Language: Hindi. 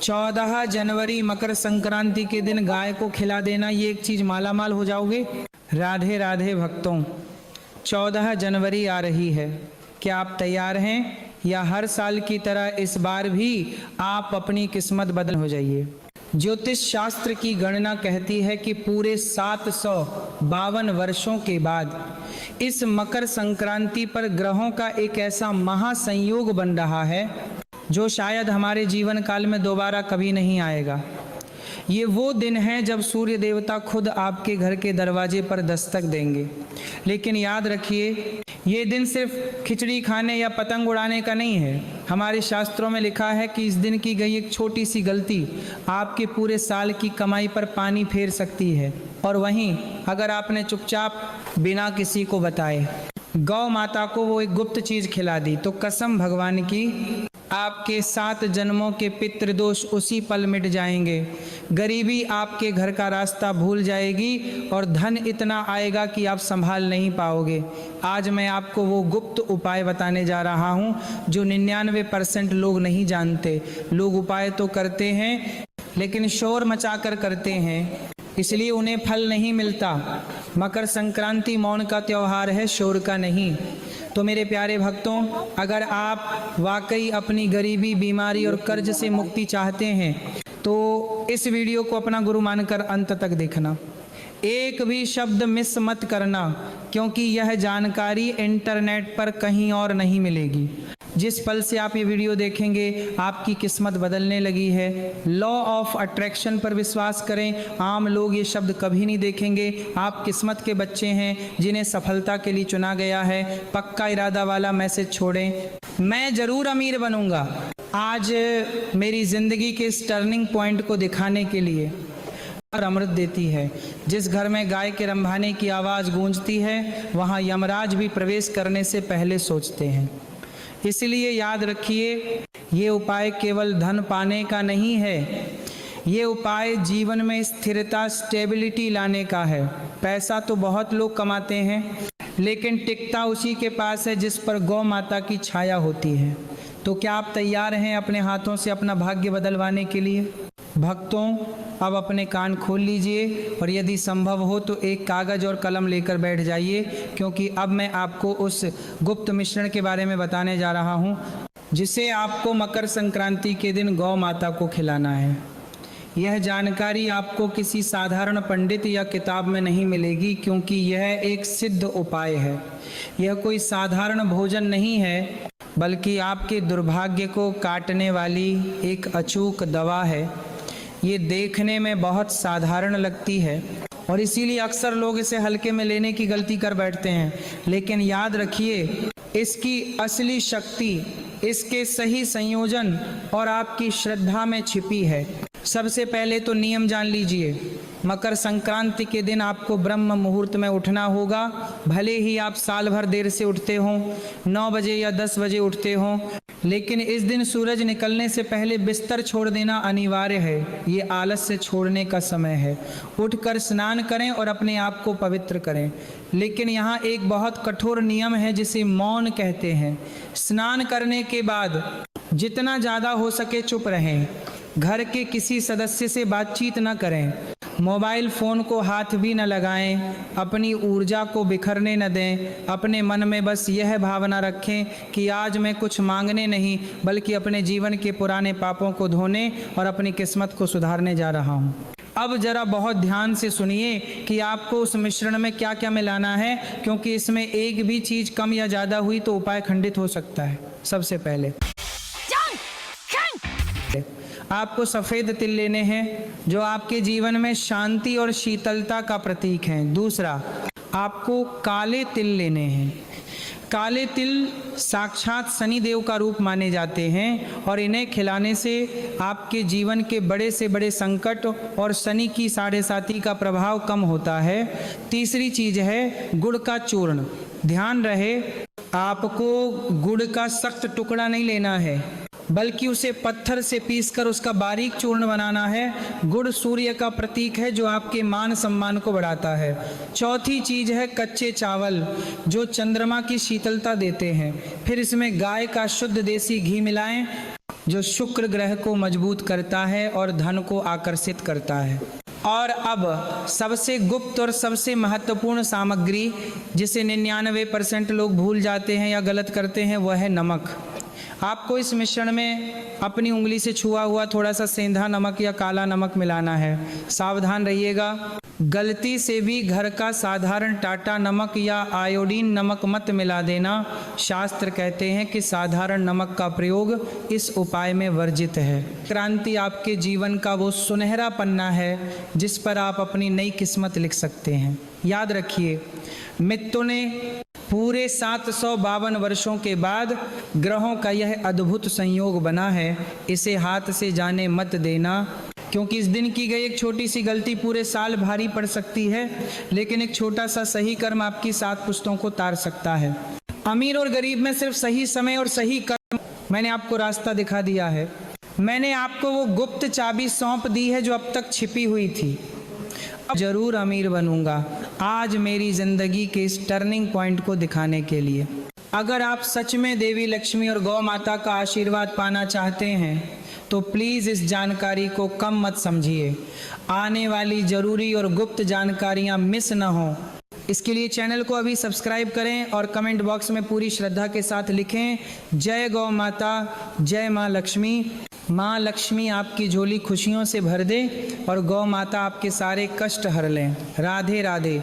14 जनवरी मकर संक्रांति के दिन गाय को खिला देना, ये एक चीज मालामाल हो जाओगे। राधे राधे भक्तों, 14 जनवरी आ रही है, क्या आप तैयार हैं? या हर साल की तरह इस बार भी आप अपनी किस्मत बदल हो जाइए। ज्योतिष शास्त्र की गणना कहती है कि पूरे 752 वर्षों के बाद इस मकर संक्रांति पर ग्रहों का एक ऐसा महासंयोग बन रहा है जो शायद हमारे जीवन काल में दोबारा कभी नहीं आएगा। ये वो दिन है जब सूर्य देवता खुद आपके घर के दरवाजे पर दस्तक देंगे। लेकिन याद रखिए, ये दिन सिर्फ खिचड़ी खाने या पतंग उड़ाने का नहीं है। हमारे शास्त्रों में लिखा है कि इस दिन की गई एक छोटी सी गलती आपके पूरे साल की कमाई पर पानी फेर सकती है। और वहीं अगर आपने चुपचाप बिना किसी को बताए गौ माता को वो एक गुप्त चीज खिला दी, तो कसम भगवान की आपके 7 जन्मों के पितृदोष उसी पल मिट जाएंगे। गरीबी आपके घर का रास्ता भूल जाएगी और धन इतना आएगा कि आप संभाल नहीं पाओगे। आज मैं आपको वो गुप्त उपाय बताने जा रहा हूँ जो 99% लोग नहीं जानते। लोग उपाय तो करते हैं लेकिन शोर मचाकर करते हैं, इसलिए उन्हें फल नहीं मिलता। मकर संक्रांति मौन का त्योहार है, शोर का नहीं। तो मेरे प्यारे भक्तों, अगर आप वाकई अपनी गरीबी, बीमारी और कर्ज से मुक्ति चाहते हैं तो इस वीडियो को अपना गुरु मानकर अंत तक देखना। एक भी शब्द मिस मत करना, क्योंकि यह जानकारी इंटरनेट पर कहीं और नहीं मिलेगी। जिस पल से आप ये वीडियो देखेंगे आपकी किस्मत बदलने लगी है। लॉ ऑफ अट्रैक्शन पर विश्वास करें। आम लोग ये शब्द कभी नहीं देखेंगे। आप किस्मत के बच्चे हैं जिन्हें सफलता के लिए चुना गया है। पक्का इरादा वाला मैसेज छोड़ें, मैं जरूर अमीर बनूंगा। आज मेरी जिंदगी के इस टर्निंग पॉइंट को दिखाने के लिए अमृत देती है। जिस घर में गाय के रंभाने की आवाज गूंजती है वहां यमराज भी प्रवेश करने से पहले सोचते हैं। इसलिए याद रखिए, ये उपाय केवल धन पाने का नहीं है, ये उपाय जीवन में स्थिरता, स्टेबिलिटी लाने का है। पैसा तो बहुत लोग कमाते हैं लेकिन टिकता उसी के पास है जिस पर गौ माता की छाया होती है। तो क्या आप तैयार हैं अपने हाथों से अपना भाग्य बदलवाने के लिए? भक्तों, अब अपने कान खोल लीजिए और यदि संभव हो तो एक कागज और कलम लेकर बैठ जाइए, क्योंकि अब मैं आपको उस गुप्त मिश्रण के बारे में बताने जा रहा हूं जिसे आपको मकर संक्रांति के दिन गौ माता को खिलाना है। यह जानकारी आपको किसी साधारण पंडित या किताब में नहीं मिलेगी, क्योंकि यह एक सिद्ध उपाय है। यह कोई साधारण भोजन नहीं है, बल्कि आपके दुर्भाग्य को काटने वाली एक अचूक दवा है। ये देखने में बहुत साधारण लगती है और इसीलिए अक्सर लोग इसे हल्के में लेने की गलती कर बैठते हैं। लेकिन याद रखिए, इसकी असली शक्ति इसके सही संयोजन और आपकी श्रद्धा में छिपी है। सबसे पहले तो नियम जान लीजिए। मकर संक्रांति के दिन आपको ब्रह्म मुहूर्त में उठना होगा। भले ही आप साल भर देर से उठते हों, 9 बजे या 10 बजे उठते हों, लेकिन इस दिन सूरज निकलने से पहले बिस्तर छोड़ देना अनिवार्य है। ये आलस्य छोड़ने का समय है। उठकर स्नान करें और अपने आप को पवित्र करें। लेकिन यहाँ एक बहुत कठोर नियम है जिसे मौन कहते हैं। स्नान करने के बाद जितना ज़्यादा हो सके चुप रहें। घर के किसी सदस्य से बातचीत न करें। मोबाइल फ़ोन को हाथ भी न लगाएं। अपनी ऊर्जा को बिखरने न दें। अपने मन में बस यह भावना रखें कि आज मैं कुछ मांगने नहीं, बल्कि अपने जीवन के पुराने पापों को धोने और अपनी किस्मत को सुधारने जा रहा हूँ। अब जरा बहुत ध्यान से सुनिए कि आपको उस मिश्रण में क्या क्या मिलाना है, क्योंकि इसमें एक भी चीज़ कम या ज़्यादा हुई तो उपाय खंडित हो सकता है। सबसे पहले आपको सफ़ेद तिल लेने हैं जो आपके जीवन में शांति और शीतलता का प्रतीक हैं। दूसरा, आपको काले तिल लेने हैं। काले तिल साक्षात शनि देव का रूप माने जाते हैं और इन्हें खिलाने से आपके जीवन के बड़े से बड़े संकट और शनि की 7.5 का प्रभाव कम होता है। तीसरी चीज है गुड़ का चूर्ण। ध्यान रहे, आपको गुड़ का सख्त टुकड़ा नहीं लेना है, बल्कि उसे पत्थर से पीसकर उसका बारीक चूर्ण बनाना है। गुड़ सूर्य का प्रतीक है जो आपके मान सम्मान को बढ़ाता है। चौथी चीज है कच्चे चावल जो चंद्रमा की शीतलता देते हैं। फिर इसमें गाय का शुद्ध देसी घी मिलाएं जो शुक्र ग्रह को मजबूत करता है और धन को आकर्षित करता है। और अब सबसे गुप्त और सबसे महत्वपूर्ण सामग्री जिसे 99% लोग भूल जाते हैं या गलत करते हैं, वह है नमक। आपको इस मिश्रण में अपनी उंगली से छुआ हुआ थोड़ा सा सेंधा नमक या काला नमक मिलाना है। सावधान रहिएगा, गलती से भी घर का साधारण टाटा नमक या आयोडीन नमक मत मिला देना। शास्त्र कहते हैं कि साधारण नमक का प्रयोग इस उपाय में वर्जित है। क्रांति आपके जीवन का वो सुनहरा पन्ना है जिस पर आप अपनी नई किस्मत लिख सकते हैं। याद रखिए, मित्रों ने पूरे 752 वर्षों के बाद ग्रहों का यह अद्भुत संयोग बना है। इसे हाथ से जाने मत देना, क्योंकि इस दिन की गई एक छोटी सी गलती पूरे साल भारी पड़ सकती है, लेकिन एक छोटा सा सही कर्म आपकी 7 पुश्तों को तार सकता है। अमीर और गरीब में सिर्फ सही समय और सही कर्म, मैंने आपको रास्ता दिखा दिया है। मैंने आपको वो गुप्त चाबी सौंप दी है जो अब तक छिपी हुई थी। अब जरूर अमीर बनूंगा, आज मेरी जिंदगी के इस टर्निंग पॉइंट को दिखाने के लिए। अगर आप सच में देवी लक्ष्मी और गौ माता का आशीर्वाद पाना चाहते हैं तो प्लीज़ इस जानकारी को कम मत समझिए। आने वाली जरूरी और गुप्त जानकारियां मिस न हो, इसके लिए चैनल को अभी सब्सक्राइब करें और कमेंट बॉक्स में पूरी श्रद्धा के साथ लिखें, जय गौ माता, जय माँ लक्ष्मी। माँ लक्ष्मी आपकी झोली खुशियों से भर दे और गौ माता आपके सारे कष्ट हर लें। राधे राधे।